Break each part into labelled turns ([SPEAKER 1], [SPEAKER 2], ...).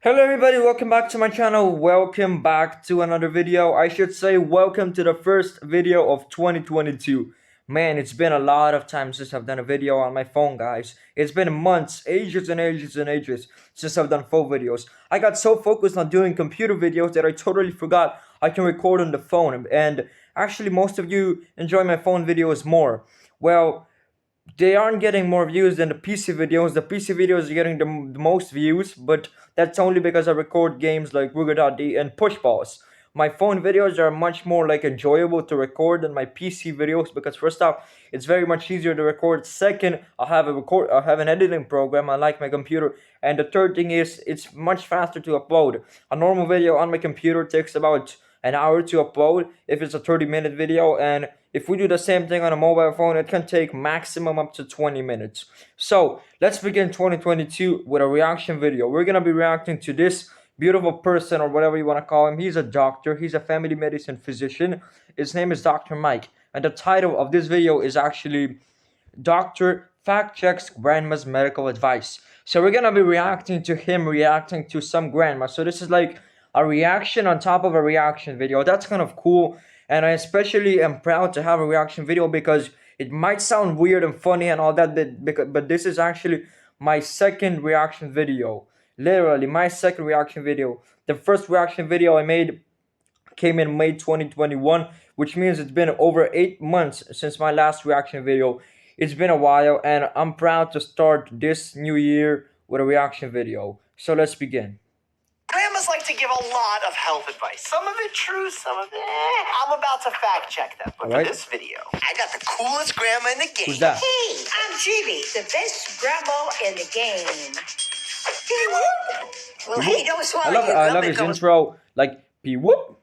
[SPEAKER 1] Hello everybody, welcome back to my channel. Welcome back to another video. I should say welcome to the first video of 2022. Man, it's been a lot of time since I've done a video on my phone, guys. It's been months, ages and ages and ages since I've done phone videos. I got so focused on doing computer videos that I totally forgot I can record on the phone. And actually most of you enjoy my phone videos more. Well, they aren't getting more views than the PC videos. The PC videos are getting the most views, but that's only because I record games like Rugadadi and Push Balls. My phone videos are much more enjoyable to record than my PC videos because first off, it's very much easier to record. Second, I have an editing program. I like my computer, and the third thing is it's much faster to upload. A normal video on my computer takes about an hour to upload if it's a 30-minute video, and if we do the same thing on a mobile phone, it can take maximum up to 20 minutes. So let's begin 2022 with a reaction video. We're gonna be reacting to this beautiful person, or whatever you want to call him. He's a doctor. He's a family medicine physician. His name is Dr. Mike, and the title of this video is actually Doctor Fact Checks Grandma's Medical Advice. So we're gonna be reacting to him reacting to some grandma. So this is like a reaction on top of a reaction video. That's kind of cool, and I especially am proud to have a reaction video because it might sound weird and funny and all that, but this is actually my second reaction video. Literally my second reaction video. The first reaction video I made came in May 2021, which means it's been over 8 months since my last reaction video. It's been a while, and I'm proud to start this new year with a reaction video. So let's begin.
[SPEAKER 2] Grandmas like to give a lot of health advice. Some of it true, some of it I'm about to fact check them. But for this video, I got the coolest grandma in the game.
[SPEAKER 1] Who's that?
[SPEAKER 3] Hey, I'm Judy, the best grandma in the game. Well, hey, don't swallow
[SPEAKER 1] I love his intro. Like, whoop.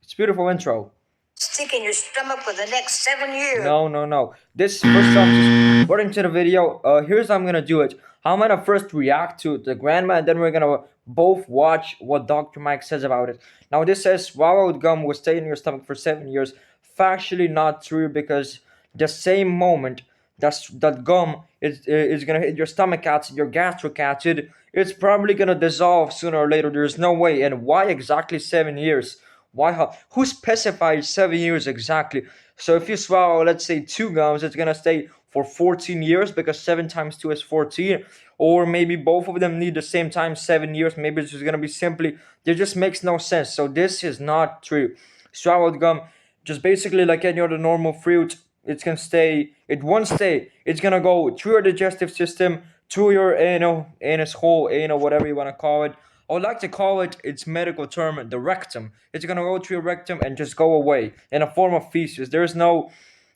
[SPEAKER 1] It's a beautiful intro.
[SPEAKER 3] Stick in your stomach for the next 7 years.
[SPEAKER 1] No. This first off, just according to the video, here's how I'm gonna do it. I'm gonna first react to the grandma, and then we're gonna both watch what Dr. Mike says about it. Now this says swallowed gum will stay in your stomach for 7 years. Factually not true, because the same moment that gum is gonna hit your stomach acid, your gastric acid, it's probably gonna dissolve sooner or later. There's no way. And why exactly 7 years? Why? Who specified 7 years exactly? So if you swallow, let's say 2 gums, it's gonna stay for 14 years because 7 times 2 is 14. Or maybe both of them need the same time, 7 years. Maybe it's just gonna be simply, it just makes no sense. So this is not true. Swallowed gum, just basically like any other normal fruit, it's gonna stay, it won't stay. It's gonna go through your digestive system, through your anus hole, whatever you wanna call it. I would like to call it, its medical term, the rectum. It's gonna go through your rectum and just go away in a form of feces. There's no,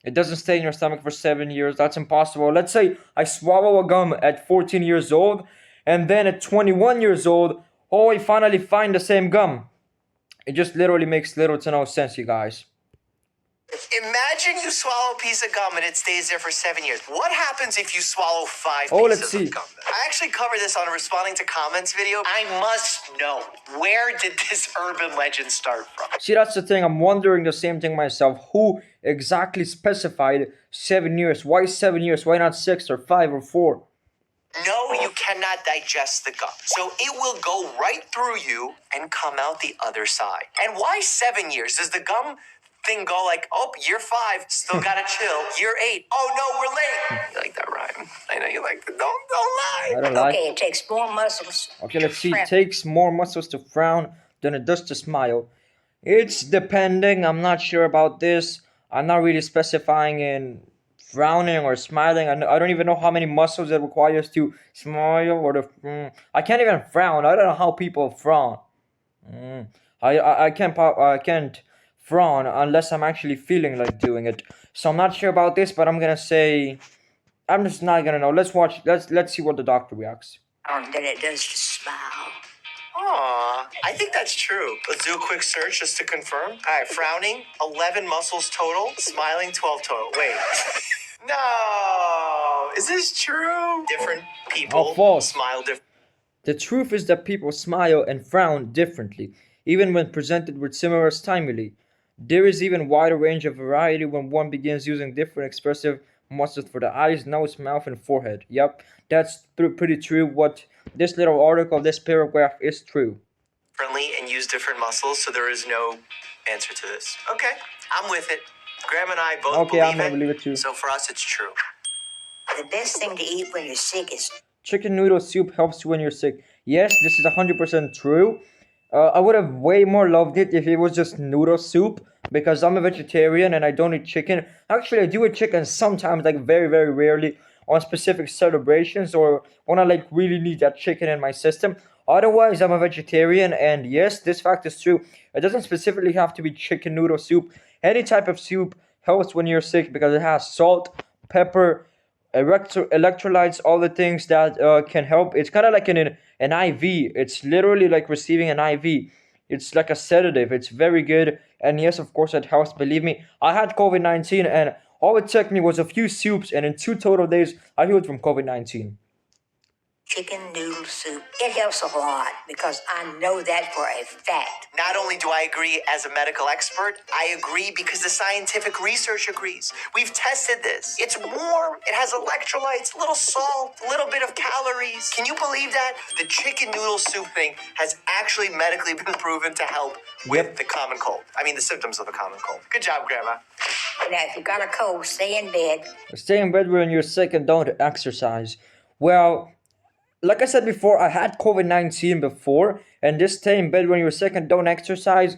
[SPEAKER 1] it doesn't stay in your stomach for 7 years. That's impossible. Let's say I swallow a gum at 14 years old, and then at 21 years old, oh, I finally find the same gum. It just literally makes little to no sense, you guys.
[SPEAKER 2] Imagine you swallow a piece of gum and it stays there for 7 years. What happens if you swallow 5 pieces of gum? I actually covered this on a responding to comments video. I must know, where did this urban legend start from?
[SPEAKER 1] See, that's the thing. I'm wondering the same thing myself. Who exactly specified 7 years? Why 7 years? Why not 6 or 5 or 4?
[SPEAKER 2] No, you cannot digest the gum. So it will go right through you and come out the other side. And why 7 years? Does the gum thing go like, oh, year 5, still gotta chill. Year 8, oh no, we're late. You like that rhyme? I know you like it. Don't lie.
[SPEAKER 1] I don't like.
[SPEAKER 3] Okay, it takes more muscles.
[SPEAKER 1] Okay, let's see. It takes more muscles to frown than it does to smile. It's depending. I'm not sure about this. I'm not really specifying in frowning or smiling. I don't even know how many muscles it requires to smile or to. I can't even frown. I don't know how people frown. I can't frown unless I'm actually feeling like doing it. So I'm not sure about this, but I'm gonna say, I'm just not gonna know. Let's watch. Let's see what the doctor reacts.
[SPEAKER 3] Than it does to smile.
[SPEAKER 2] Aw, I think that's true. Let's do a quick search just to confirm. All right, frowning, 11 muscles total. Smiling, 12 total. Wait. No. Is this true? Different people
[SPEAKER 1] false.
[SPEAKER 2] smile different.
[SPEAKER 1] The truth is that people smile and frown differently, even when presented with similar stimuli. There is even wider range of variety when one begins using different expressive mustard for the eyes, nose, mouth, and forehead. Yep, that's pretty true. What this little article, this paragraph is true.
[SPEAKER 2] Differently and use different muscles, so there is no answer to this. Okay, I'm with it. Graham and I both
[SPEAKER 1] Okay, I'm
[SPEAKER 2] believe
[SPEAKER 1] gonna
[SPEAKER 2] it.
[SPEAKER 1] believe it too.
[SPEAKER 2] So for us, it's true.
[SPEAKER 3] The best thing to eat when you're sick is
[SPEAKER 1] Chicken noodle soup helps when you're sick. Yes, this is 100% true. I would have way more loved it if it was just noodle soup because I'm a vegetarian and I don't eat chicken. Actually, I do eat chicken sometimes, like very, very rarely on specific celebrations or when I like really need that chicken in my system. Otherwise, I'm a vegetarian, and yes, this fact is true. It doesn't specifically have to be chicken noodle soup. Any type of soup helps when you're sick because it has salt, pepper, electrolytes, all the things that can help. It's kind of like an IV. It's literally like receiving an IV. It's like a sedative. It's very good. And yes, of course, it helps. Believe me, I had COVID-19 and all it took me was a few soups. And in 2 total days, I healed from COVID-19.
[SPEAKER 3] chicken noodle soup. It helps a lot because I know that for a fact.
[SPEAKER 2] Not only do I agree as a medical expert, I agree because the scientific research agrees. We've tested this. It's warm, it has electrolytes, a little salt, a little bit of calories. Can you believe that? The chicken noodle soup thing has actually medically been proven to help with the common cold. I mean, the symptoms of the common cold. Good job, Grandma.
[SPEAKER 3] Now, if you got a cold, stay in bed.
[SPEAKER 1] Stay in bed when you're sick and don't exercise. Well, like I said before, I had COVID-19 before, and this stay in bed when you're sick and don't exercise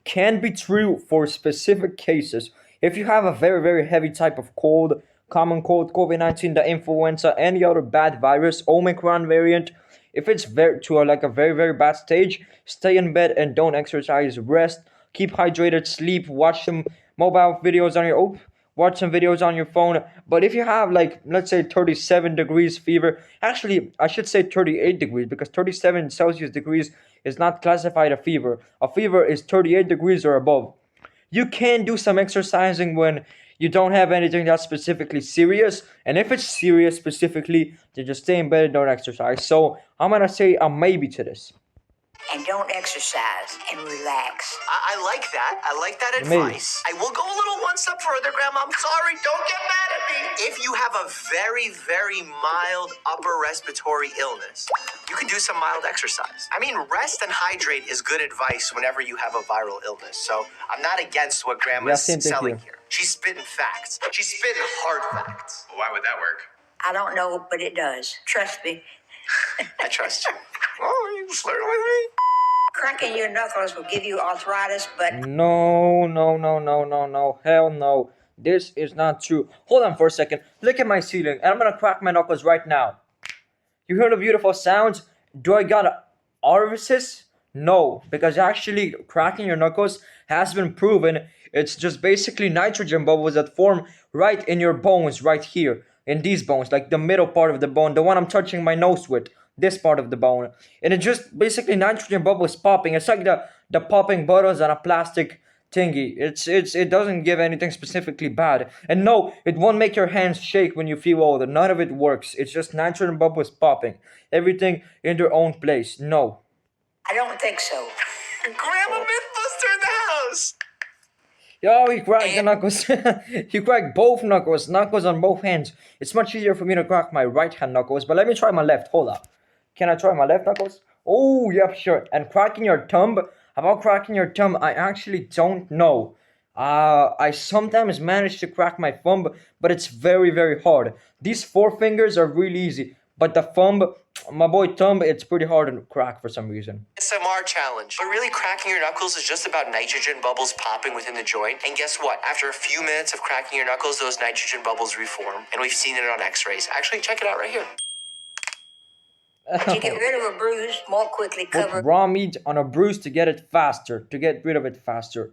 [SPEAKER 1] can be true for specific cases. If you have a very, very heavy type of cold, common cold, COVID-19, the influenza, any other bad virus, Omicron variant, if it's like a very, very bad stage, stay in bed and don't exercise, rest, keep hydrated, sleep, watch some mobile videos on your watch some videos on your phone. But if you have like, let's say 37 degrees fever, actually I should say 38 degrees because 37 Celsius degrees is not classified a fever. A fever is 38 degrees or above. You can do some exercising when you don't have anything that's specifically serious. And if it's serious specifically, then just stay in bed and don't exercise. So I'm gonna say a maybe to this.
[SPEAKER 3] And don't exercise and relax.
[SPEAKER 2] I like that. I like that
[SPEAKER 1] Maybe.
[SPEAKER 2] advice. I will go a little one step further, Grandma. I'm sorry. Don't get mad at me. If you have a very, very mild upper respiratory illness, you can do some mild exercise. I mean, rest and hydrate is good advice whenever you have a viral illness. So I'm not against what Grandma's
[SPEAKER 1] Yeah, same thing
[SPEAKER 2] selling
[SPEAKER 1] here.
[SPEAKER 2] here. She's spitting facts. She's spitting hard facts. Why would that work?
[SPEAKER 3] I don't know, but it does. Trust me.
[SPEAKER 2] I trust you. Oh, are you flirting with me?
[SPEAKER 3] Cracking your knuckles will give you arthritis, but
[SPEAKER 1] No, no, no, no, no, no. Hell no. This is not true. Hold on for a second. Look at my ceiling. And I'm gonna crack my knuckles right now. You hear the beautiful sounds? Do I got orifices? No, because actually cracking your knuckles has been proven. It's just basically nitrogen bubbles that form right in your bones, right here. In these bones, like the middle part of the bone, the one I'm touching my nose with. This part of the bone. And it's just basically nitrogen bubbles popping. It's like the popping bubbles on a plastic thingy. It doesn't give anything specifically bad. And no, it won't make your hands shake when you feel older. None of it works. It's just nitrogen bubbles popping. Everything in their own place. No.
[SPEAKER 3] I don't think so.
[SPEAKER 2] Grandma Mythbuster in the house.
[SPEAKER 1] Yo, he cracked the knuckles. He cracked both knuckles on both hands. It's much easier for me to crack my right hand knuckles, but let me try my left. Hold up. Can I try my left knuckles? Oh, yep, sure. And cracking your thumb? About cracking your thumb, I actually don't know. I sometimes manage to crack my thumb, but it's very, very hard. These four fingers are really easy, but the thumb, my boy thumb, it's pretty hard to crack for some reason.
[SPEAKER 2] SMR challenge. But really, cracking your knuckles is just about nitrogen bubbles popping within the joint. And guess what? After a few minutes of cracking your knuckles, those nitrogen bubbles reform. And we've seen it on x-rays. Actually, check it out right here.
[SPEAKER 3] To get rid of a bruise more quickly,
[SPEAKER 1] Put
[SPEAKER 3] cover
[SPEAKER 1] raw meat on a bruise to get it faster, to get rid of it faster.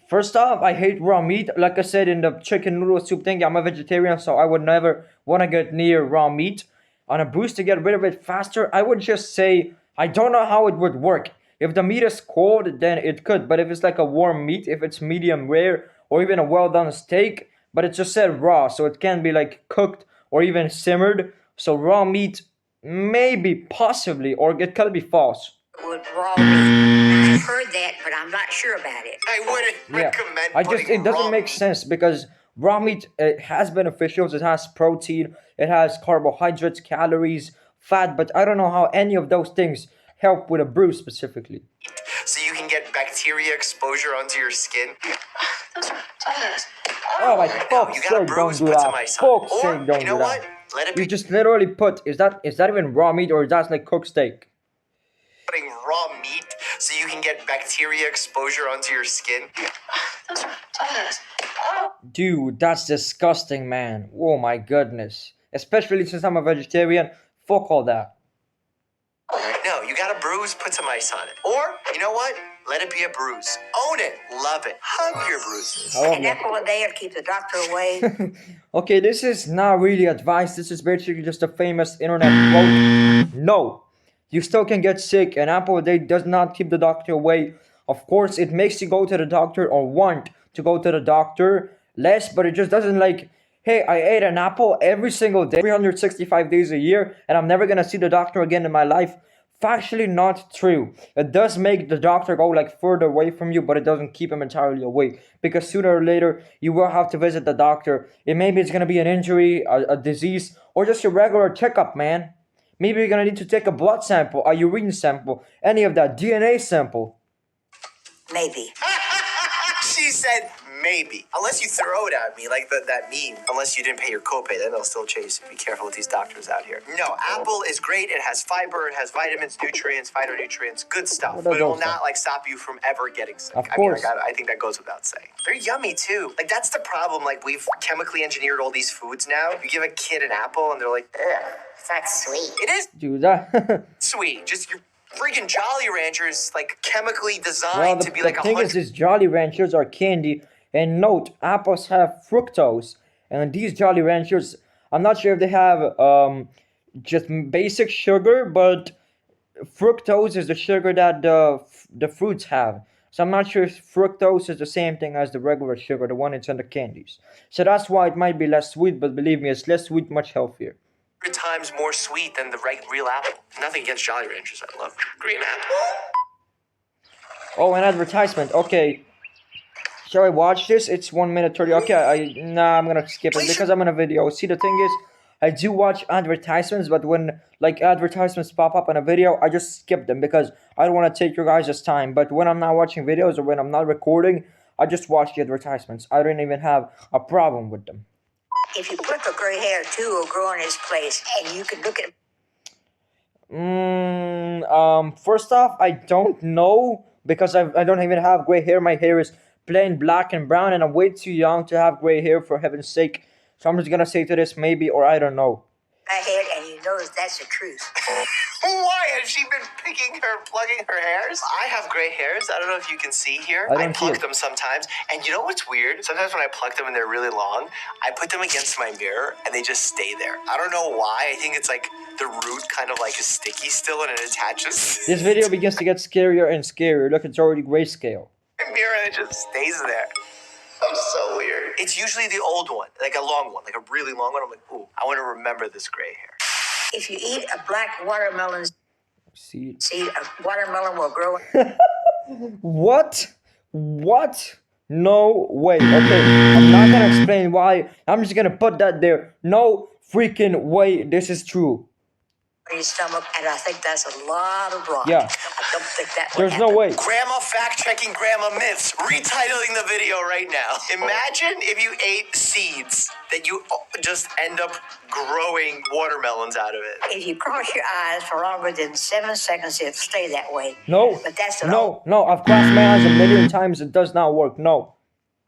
[SPEAKER 1] First off, I hate raw meat. Like I said in the chicken noodle soup thing, I'm a vegetarian, so I would never want to get near raw meat. On a bruise to get rid of it faster, I would just say, I don't know how it would work. If the meat is cold, then it could. But if it's like a warm meat, if it's medium rare, or even a well done steak, but it just said raw, so it can be like cooked or even simmered. So raw meat, maybe, possibly, or it could be false.
[SPEAKER 3] with raw meat. I've heard that, but I'm not sure about it.
[SPEAKER 2] I wouldn't
[SPEAKER 1] Yeah,
[SPEAKER 2] recommend
[SPEAKER 1] I just
[SPEAKER 2] putting
[SPEAKER 1] it doesn't
[SPEAKER 2] raw
[SPEAKER 1] make
[SPEAKER 2] meat.
[SPEAKER 1] sense because Raw meat, it has beneficials. It has protein. It has carbohydrates, calories, fat. But I don't know how any of those things help with a bruise specifically.
[SPEAKER 2] So you can get bacteria exposure onto your skin.
[SPEAKER 1] Oh my
[SPEAKER 2] No, you
[SPEAKER 1] fuck's
[SPEAKER 2] got a
[SPEAKER 1] sake! Don't
[SPEAKER 2] bruise,
[SPEAKER 1] do
[SPEAKER 2] put some
[SPEAKER 1] that.
[SPEAKER 2] ice on it.
[SPEAKER 1] Fuck's
[SPEAKER 2] Or,
[SPEAKER 1] sake! Don't
[SPEAKER 2] you
[SPEAKER 1] do
[SPEAKER 2] know
[SPEAKER 1] that.
[SPEAKER 2] what? Let it
[SPEAKER 1] You
[SPEAKER 2] be
[SPEAKER 1] just literally put. Is that even raw meat or is that like cooked steak?
[SPEAKER 2] putting raw meat so you can get bacteria exposure onto your skin.
[SPEAKER 1] Dude, that's disgusting, man. Oh my goodness. Especially since I'm a vegetarian. Fuck all that.
[SPEAKER 2] No, you got a bruise, put some ice on it. Or, you know what? Let it be a bruise. Own it. Love it. Hug your bruises.
[SPEAKER 1] I love
[SPEAKER 3] An
[SPEAKER 1] that.
[SPEAKER 3] apple a day will keep the doctor away.
[SPEAKER 1] Okay, this is not really advice. This is basically just a famous internet quote. No, you still can get sick. An apple a day does not keep the doctor away. Of course, it makes you go to the doctor or want to go to the doctor less, but it just doesn't like, hey, I ate an apple every single day, 365 days a year, and I'm never gonna see the doctor again in my life. Factually not true. It does make the doctor go like further away from you, but it doesn't keep him entirely away. Because sooner or later, you will have to visit the doctor. And maybe it's gonna be an injury, a disease, or just a regular checkup, man. Maybe you're gonna need to take a blood sample, a urine sample, any of that, DNA sample.
[SPEAKER 3] Maybe.
[SPEAKER 2] She said maybe. Unless you throw it at me, like that meme. Unless you didn't pay your copay, then they'll still chase you. Be careful with these doctors out here. No, apple is great. It has fiber, it has vitamins, nutrients, phytonutrients, good stuff.
[SPEAKER 1] What
[SPEAKER 2] But
[SPEAKER 1] are
[SPEAKER 2] it will
[SPEAKER 1] those
[SPEAKER 2] not like stop you from ever getting sick.
[SPEAKER 1] Of
[SPEAKER 2] I
[SPEAKER 1] course.
[SPEAKER 2] mean, I think that goes without saying. They're yummy too. Like that's the problem. Like we've chemically engineered all these foods now. You give a kid an apple and they're like,
[SPEAKER 3] Ugh, that's sweet.
[SPEAKER 2] it is
[SPEAKER 1] Dude, that.
[SPEAKER 2] sweet. Just your freaking Jolly Ranchers like chemically designed
[SPEAKER 1] Well,
[SPEAKER 2] to be like
[SPEAKER 1] the thing is,
[SPEAKER 2] 100.
[SPEAKER 1] these Jolly Ranchers are candy, and note, apples have fructose, and these Jolly Ranchers, I'm not sure if they have just basic sugar, but fructose is the sugar that the fruits have. So I'm not sure if fructose is the same thing as the regular sugar, the one that's in the candies. So that's why it might be less sweet, but believe me, it's less sweet, much healthier.
[SPEAKER 2] 100 times more sweet than the real apple. Nothing against Jolly Ranchers. I love green apple.
[SPEAKER 1] Oh, an advertisement. Okay. Shall I watch this? It's 1 minute 30. Okay, I'm gonna skip it because I'm in a video. See, the thing is, I do watch advertisements, but when like advertisements pop up in a video, I just skip them because I don't want to take your guys' time. But when I'm not watching videos or when I'm not recording, I just watch the advertisements. I don't even have a problem with them.
[SPEAKER 3] If you put the gray hair too, will grow in its place, and you can look at.
[SPEAKER 1] First off, I don't know because I don't even have gray hair. My hair is plain black and brown, and I'm way too young to have gray hair, for heaven's sake. So I'm just gonna say to this maybe or I don't know.
[SPEAKER 3] My head, and you notice that's the truth.
[SPEAKER 2] Why has she been plugging her hairs? I have gray hairs. I don't know if you can see here.
[SPEAKER 1] I
[SPEAKER 2] I
[SPEAKER 1] don't see
[SPEAKER 2] pluck
[SPEAKER 1] it.
[SPEAKER 2] them sometimes. And you know what's weird? Sometimes when I pluck them and they're really long, I put them against my mirror and they just stay there. I don't know why. I think it's like the root kind of like is sticky still and it attaches.
[SPEAKER 1] This video begins to get scarier and scarier. Look, it's already grayscale.
[SPEAKER 2] My mirror and it just stays there. I'm so weird. It's usually the old one, like a long one, like a really long one. I'm like, ooh, I want to remember this gray hair.
[SPEAKER 3] If you eat a black watermelon
[SPEAKER 1] See?
[SPEAKER 3] seed, a watermelon will grow.
[SPEAKER 1] What? What? No way. Okay, I'm not gonna explain why. I'm just gonna put that there. No freaking way. This is true.
[SPEAKER 3] In your stomach, and I think that's a lot of rock.
[SPEAKER 1] Yeah.
[SPEAKER 3] I don't think that would
[SPEAKER 1] There's no
[SPEAKER 3] happen.
[SPEAKER 1] way.
[SPEAKER 2] Grandma fact-checking grandma myths. Retitling the video right now. Imagine if you ate seeds that you just end up growing watermelons out of it.
[SPEAKER 3] If you cross your eyes for longer than 7 seconds, it'll stay that way.
[SPEAKER 1] No.
[SPEAKER 3] But that's an
[SPEAKER 1] No. I've crossed my eyes a million times. It does not work. No.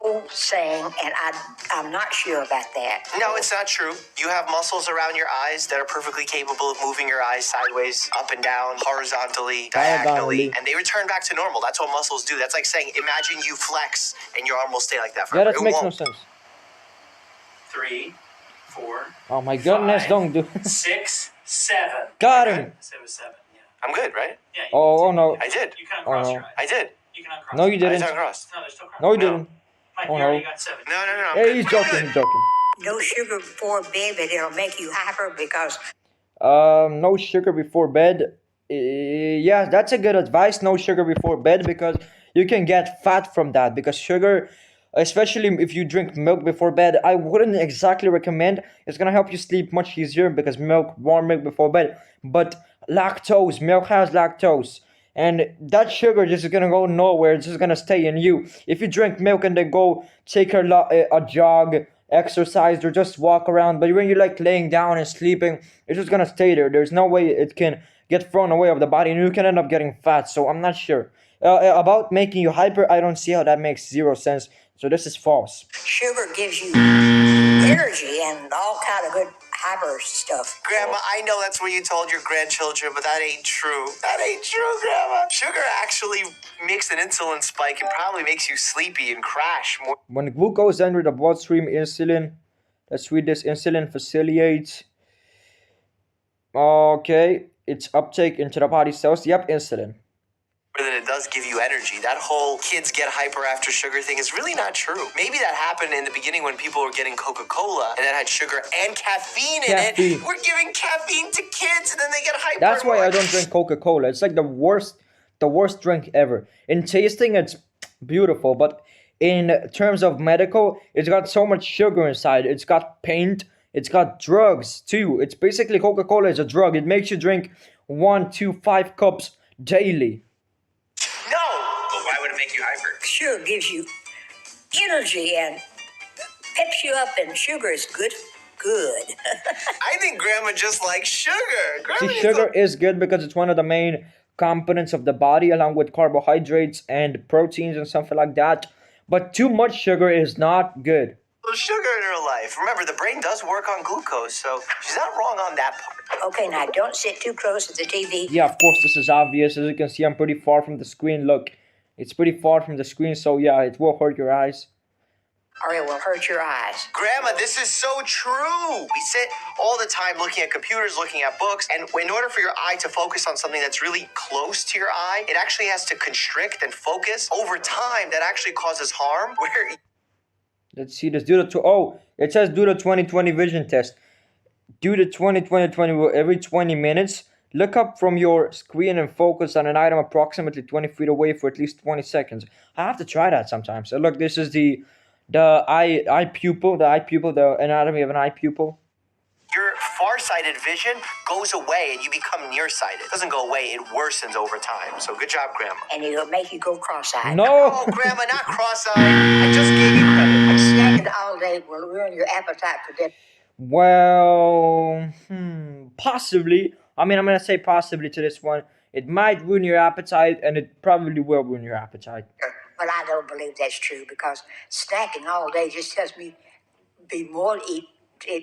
[SPEAKER 3] old saying, and I'm not sure about that.
[SPEAKER 2] No, it's not true. You have muscles around your eyes that are perfectly capable of moving your eyes sideways, up and down, horizontally, diagonally, and they return back to normal. That's what muscles do. That's like saying, imagine you flex and your arm will stay like that
[SPEAKER 1] Yeah,
[SPEAKER 2] forever.
[SPEAKER 1] that
[SPEAKER 2] It
[SPEAKER 1] makes no
[SPEAKER 2] won't.
[SPEAKER 1] sense.
[SPEAKER 4] 3, 4,
[SPEAKER 1] Oh my goodness,
[SPEAKER 4] 5,
[SPEAKER 1] don't do.
[SPEAKER 4] 6, 7.
[SPEAKER 1] Got him.
[SPEAKER 4] I said it was 7. Yeah.
[SPEAKER 2] I'm good, right?
[SPEAKER 4] Yeah. You
[SPEAKER 1] Oh,
[SPEAKER 4] can
[SPEAKER 1] no.
[SPEAKER 2] I did.
[SPEAKER 4] You can
[SPEAKER 1] Oh,
[SPEAKER 4] uncross
[SPEAKER 1] no.
[SPEAKER 4] your eyes.
[SPEAKER 2] I did.
[SPEAKER 4] You can uncross.
[SPEAKER 1] No, you
[SPEAKER 2] I
[SPEAKER 1] didn't.
[SPEAKER 2] was uncrossed.
[SPEAKER 4] No, there's still cross.
[SPEAKER 1] No, you
[SPEAKER 2] No.
[SPEAKER 1] didn't.
[SPEAKER 4] Mike,
[SPEAKER 1] Oh,
[SPEAKER 4] you already
[SPEAKER 1] no.
[SPEAKER 4] got 7.
[SPEAKER 2] No, I'm
[SPEAKER 1] Hey,
[SPEAKER 2] good.
[SPEAKER 1] he's
[SPEAKER 2] I'm
[SPEAKER 1] joking.
[SPEAKER 2] good.
[SPEAKER 1] He's joking.
[SPEAKER 3] No sugar before bed, but it'll make you hyper because
[SPEAKER 1] No sugar before bed. Yeah, that's a good advice. No sugar before bed because you can get fat from that. Because sugar, especially if you drink milk before bed. I wouldn't exactly recommend. It's gonna help you sleep much easier because warm milk before bed. But lactose, milk has lactose, and that sugar just is gonna go nowhere. It's just gonna stay in you. If you drink milk and then go take a jog, exercise, or just walk around, but when you're like laying down and sleeping, it's just gonna stay there. There's no way it can get thrown away of the body, and you can end up getting fat. So I'm not sure. About making you hyper, I don't see how that makes zero sense. So this is false.
[SPEAKER 3] Sugar gives you energy and all kind of good hyper stuff.
[SPEAKER 2] Grandma, I know that's what you told your grandchildren, but that ain't true. That ain't true, Grandma. Sugar actually makes an insulin spike and probably makes you sleepy and crash more.
[SPEAKER 1] When glucose enters the bloodstream, let's read this, insulin facilitates, okay, its uptake into the body cells. Yep, insulin.
[SPEAKER 2] Than it does give you energy. That whole kids get hyper after sugar thing is really not true. Maybe that happened in the beginning when people were getting Coca-Cola and that had sugar and caffeine in it. We're giving caffeine to kids and then they get hyper.
[SPEAKER 1] That's why I don't drink Coca-Cola. It's like the worst drink ever. In tasting, it's beautiful, but in terms of medical, it's got so much sugar inside. It's got paint. It's got drugs too. It's basically Coca-Cola is a drug. It makes you drink 1 to 5 cups daily.
[SPEAKER 2] Make you hyper.
[SPEAKER 3] Sugar gives you energy and peps you up, and sugar is good.
[SPEAKER 2] I think Grandma just likes sugar.
[SPEAKER 1] See, sugar is good because it's one of the main components of the body, along with carbohydrates and proteins and something like that. But too much sugar is not good.
[SPEAKER 2] Sugar in her life. Remember, the brain does work on glucose, so she's not wrong on that part.
[SPEAKER 3] Okay, now don't sit too close to the TV.
[SPEAKER 1] Yeah, of course, this is obvious. As you can see, I'm pretty far from the screen. Look. It's pretty far from the screen, so yeah, it will hurt your eyes.
[SPEAKER 3] Or it will hurt your eyes.
[SPEAKER 2] Grandma, this is so true. We sit all the time looking at computers, looking at books, and in order for your eye to focus on something that's really close to your eye, it actually has to constrict and focus. Over time, that actually causes harm.
[SPEAKER 1] Let's see this. It says due to 20/20 vision test. Due to 20/20 every 20 minutes, look up from your screen and focus on an item approximately 20 feet away for at least 20 seconds. I have to try that sometimes. So look, this is the eye pupil, the anatomy of an eye pupil.
[SPEAKER 2] Your far-sighted vision goes away and you become nearsighted. It doesn't go away, it worsens over time. So good job, Grandma.
[SPEAKER 3] And it'll make you go cross-eyed.
[SPEAKER 1] No!
[SPEAKER 2] Oh, Grandma, not cross-eyed. I just gave you credit.
[SPEAKER 3] Snacking all day will ruin your appetite for dinner.
[SPEAKER 1] Well, possibly. I mean, I'm going to say possibly to this one. It might ruin your appetite, and it probably will ruin your appetite.
[SPEAKER 3] But I don't believe that's true, because snacking all day just tells me be more to eat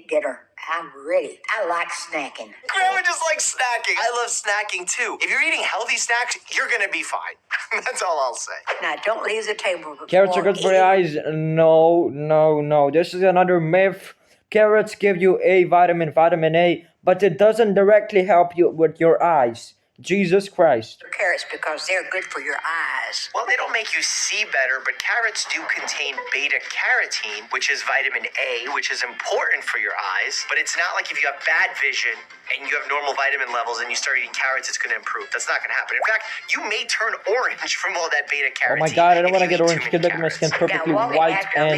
[SPEAKER 3] dinner. I'm ready. I like snacking.
[SPEAKER 2] Grandma just likes snacking. I love snacking too. If you're eating healthy snacks, you're going to be fine. That's all I'll say.
[SPEAKER 3] Now, don't leave the table before
[SPEAKER 1] Carrots are good for your eyes. No. This is another myth. Carrots give you vitamin A, but it doesn't directly help you with your eyes. Jesus Christ.
[SPEAKER 3] Carrots, because they're good for your eyes.
[SPEAKER 2] Well, they don't make you see better, but carrots do contain beta-carotene, which is vitamin A, which is important for your eyes. But it's not like if you have bad vision and you have normal vitamin levels and you start eating carrots, it's going to improve. That's not going to happen. In fact, you may turn orange from all that beta-carotene.
[SPEAKER 1] Oh my god, I don't want to get orange. Look at my skin perfectly white. And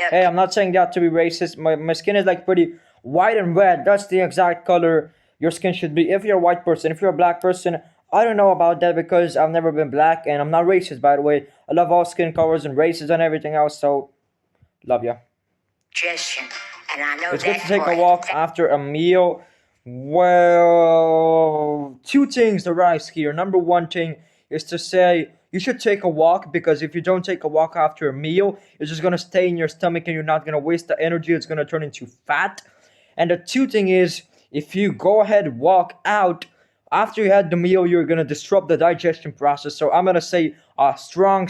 [SPEAKER 1] hey, I'm not saying that to be racist. My skin is like pretty white and red. That's the exact color your skin should be. If you're a white person, if you're a black person, I don't know about that because I've never been black, and I'm not racist, by the way. I love all skin colors and races and everything else, so love ya.
[SPEAKER 3] Digestion, and I know
[SPEAKER 1] it's good to take a walk after a meal. Well, two things arise here. Number one thing is to say you should take a walk, because if you don't take a walk after a meal, it's just going to stay in your stomach and you're not going to waste the energy. It's going to turn into fat. And the two thing is, if you go ahead walk out after you had the meal, you're going to disrupt the digestion process. So I'm going to say a strong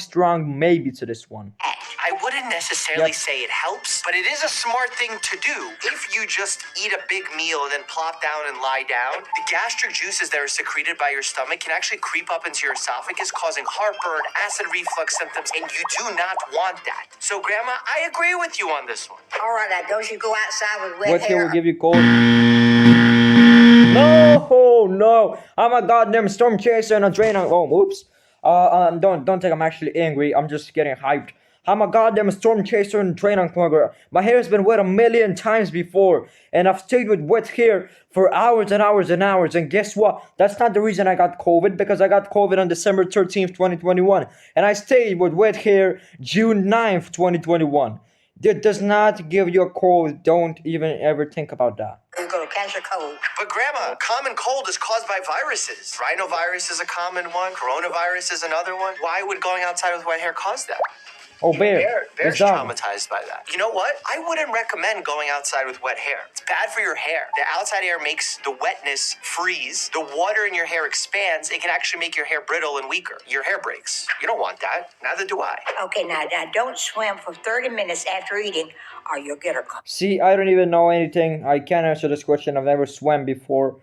[SPEAKER 1] maybe to this one.
[SPEAKER 2] I wouldn't necessarily say it helps, but it is a smart thing to do. If you just eat a big meal and then plop down and lie down, the gastric juices that are secreted by your stomach can actually creep up into your esophagus, causing heartburn, acid reflux symptoms, and you do not want that. So, Grandma, I agree with you on this one.
[SPEAKER 3] All right, now don't you go outside with wet
[SPEAKER 1] What
[SPEAKER 3] hair.
[SPEAKER 1] here will give you cold? No! I'm a goddamn storm chaser and a drain. Oh, oops. Don't think I'm actually angry. I'm just getting hyped. I'm a goddamn storm chaser and drain unclogger. My hair's been wet a million times before, and I've stayed with wet hair for hours and hours and hours. And guess what? That's not the reason I got COVID, because I got COVID on December 13th, 2021. And I stayed with wet hair June 9th, 2021. That does not give you a cold. Don't even ever think about that.
[SPEAKER 3] You're going to catch a cold.
[SPEAKER 2] But Grandma, common cold is caused by viruses. Rhinovirus is a common one. Coronavirus is another one. Why would going outside with wet hair cause that?
[SPEAKER 1] Oh, Bear.
[SPEAKER 2] Bear's
[SPEAKER 1] It's done.
[SPEAKER 2] traumatized by that. You know what? I wouldn't recommend going outside with wet hair. It's bad for your hair. The outside air makes the wetness freeze. The water in your hair expands. It can actually make your hair brittle and weaker. Your hair breaks. You don't want that. Neither do I.
[SPEAKER 3] Okay, now don't swim for 30 minutes after eating or you'll get a cold.
[SPEAKER 1] See, I don't even know anything. I can't answer this question. I've never swam before.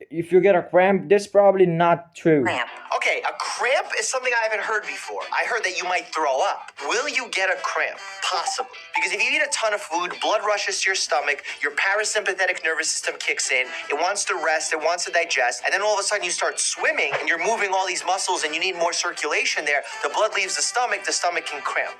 [SPEAKER 1] If you get a cramp, this is probably not true.
[SPEAKER 3] Cramp.
[SPEAKER 2] Okay, a cramp is something I haven't heard before. I heard that you might throw up. Will you get a cramp? Possibly. Because if you eat a ton of food, blood rushes to your stomach, your parasympathetic nervous system kicks in, it wants to rest, it wants to digest, and then all of a sudden you start swimming and you're moving all these muscles and you need more circulation there. The blood leaves the stomach can cramp.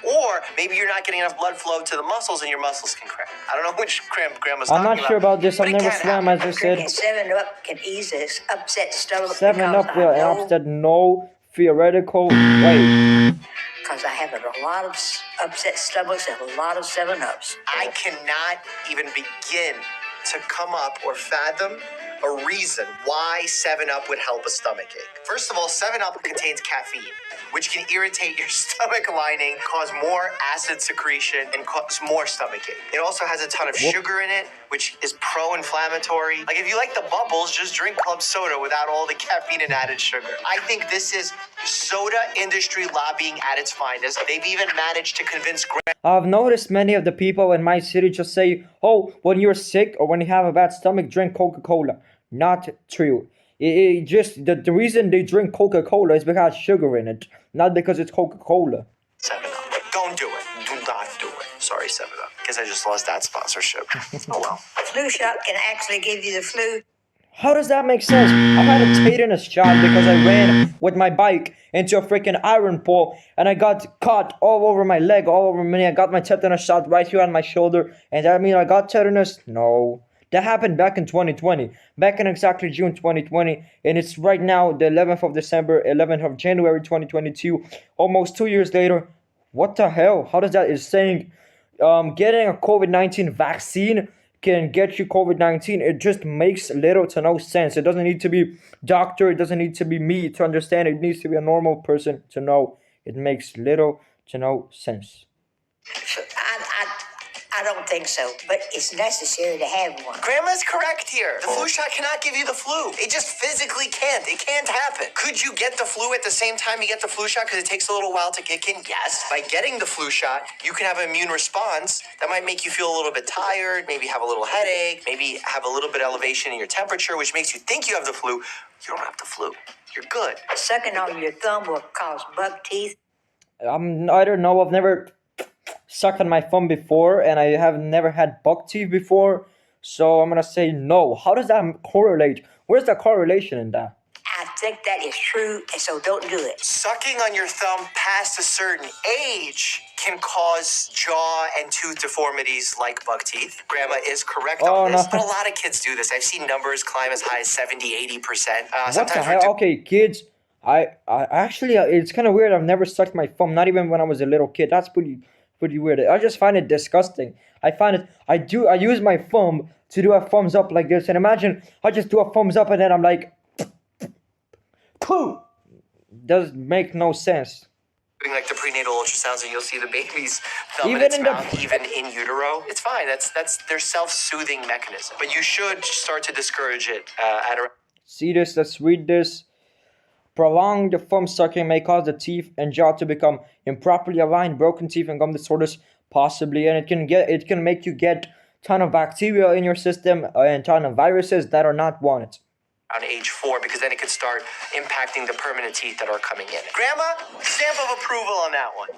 [SPEAKER 2] Or maybe you're not getting enough blood flow to the muscles and your muscles can cramp. I don't know which cramp Grandma's
[SPEAKER 1] I'm
[SPEAKER 2] talking
[SPEAKER 1] not sure about this.
[SPEAKER 2] but
[SPEAKER 1] I've
[SPEAKER 2] it
[SPEAKER 1] never
[SPEAKER 2] can
[SPEAKER 1] swam,
[SPEAKER 2] happen.
[SPEAKER 1] as I said.
[SPEAKER 3] 7-Up can ease this upset stomach.
[SPEAKER 1] 7-Up will upset no theoretical way.
[SPEAKER 3] Because I have a lot of upset stomachs and a lot of 7-Ups.
[SPEAKER 2] I cannot even begin to come up or fathom a reason why 7-Up would help a stomach ache. First of all, 7-Up contains caffeine, which can irritate your stomach lining, cause more acid secretion, and cause more stomach ache. It also has a ton of sugar in it, which is pro-inflammatory. Like, if you like the bubbles, just drink club soda without all the caffeine and added sugar. I think this is soda industry lobbying at its finest. They've even managed to convince
[SPEAKER 1] I've noticed many of the people in my city just say, oh, when you're sick or when you have a bad stomach, drink Coca-Cola. Not true. It just, the reason they drink Coca-Cola is because it has sugar in it, not because it's Coca-Cola.
[SPEAKER 2] 7-Up. Don't do it. Do not do it. Sorry, 7-Up. Guess I just lost that sponsorship. Oh well.
[SPEAKER 3] Flu shot can actually give you the flu.
[SPEAKER 1] How does that make sense? I had a tetanus shot because I ran with my bike into a freaking iron pole and I got caught all over my leg, all over me. I got my tetanus shot right here on my shoulder. And that mean I got tetanus? No. That happened back in 2020. Back in exactly June 2020. And it's right now the 11th of December, 11th of January 2022. Almost 2 years later. What the hell? How does that is saying getting a COVID-19 vaccine can get you COVID-19? It just makes little to no sense. It doesn't need to be doctor. It doesn't need to be me to understand. It needs to be a normal person to know. It makes little to no sense.
[SPEAKER 3] I don't think so, but it's necessary to have one.
[SPEAKER 2] Grandma's correct here. The flu shot cannot give you the flu. It just physically can't. It can't happen. Could you get the flu at the same time you get the flu shot because it takes a little while to kick in? Yes. By getting the flu shot, you can have an immune response that might make you feel a little bit tired, maybe have a little headache, maybe have a little bit elevation in your temperature, which makes you think you have the flu. You don't have the flu. You're good.
[SPEAKER 3] Sucking on your thumb will cause bug teeth.
[SPEAKER 1] I don't know. I've never sucked on my thumb before, and I have never had bug teeth before. So I'm gonna say no. How does that correlate? Where's the correlation in that?
[SPEAKER 3] I think that is true, and so don't do it.
[SPEAKER 2] Sucking on your thumb past a certain age can cause jaw and tooth deformities like buck teeth. Grandma is correct on this.
[SPEAKER 1] No.
[SPEAKER 2] But a lot of kids do this. I've seen numbers climb as high as 70, 80%.
[SPEAKER 1] What the hell? Okay, kids. I actually, it's kind of weird. I've never sucked my thumb, not even when I was a little kid. That's pretty weird. I just find it disgusting. I use my thumb to do a thumbs up like this. And imagine I just do a thumbs up and then I'm like, pooh. Does make no sense.
[SPEAKER 2] Doing like the prenatal ultrasounds and you'll see the baby's thumb
[SPEAKER 1] Even
[SPEAKER 2] in its
[SPEAKER 1] in the-
[SPEAKER 2] mouth, even in utero. It's fine. That's their self-soothing mechanism. But you should start to discourage it at around.
[SPEAKER 1] See this? Let's read this. Prolonged thumb sucking may cause the teeth and jaw to become improperly aligned, broken teeth and gum disorders, possibly, and it can make you get ton of bacteria in your system and ton of viruses that are not wanted.
[SPEAKER 2] Around age 4, because then it could start impacting the permanent teeth that are coming in. Grandma, stamp of approval on that one.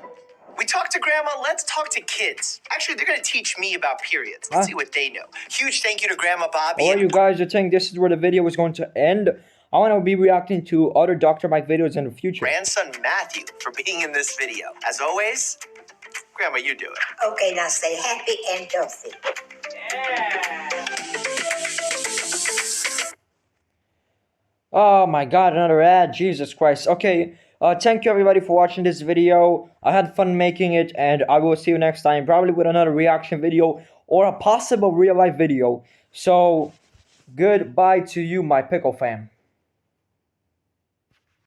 [SPEAKER 2] We talked to Grandma, let's talk to kids. Actually, they're going to teach me about periods. Let's see what they know. Huge thank you to Grandma Bobby.
[SPEAKER 1] Or you guys are saying this is where the video is going to end. I want to be reacting to other Dr. Mike videos in the future.
[SPEAKER 2] grandson Matthew for being in this video. As always, Grandma, you do it.
[SPEAKER 3] Okay, now stay happy and healthy.
[SPEAKER 1] Oh my god, another ad. Jesus Christ. Okay, thank you everybody for watching this video. I had fun making it, and I will see you next time, probably with another reaction video or a possible real life video. So, goodbye to you, my pickle fam.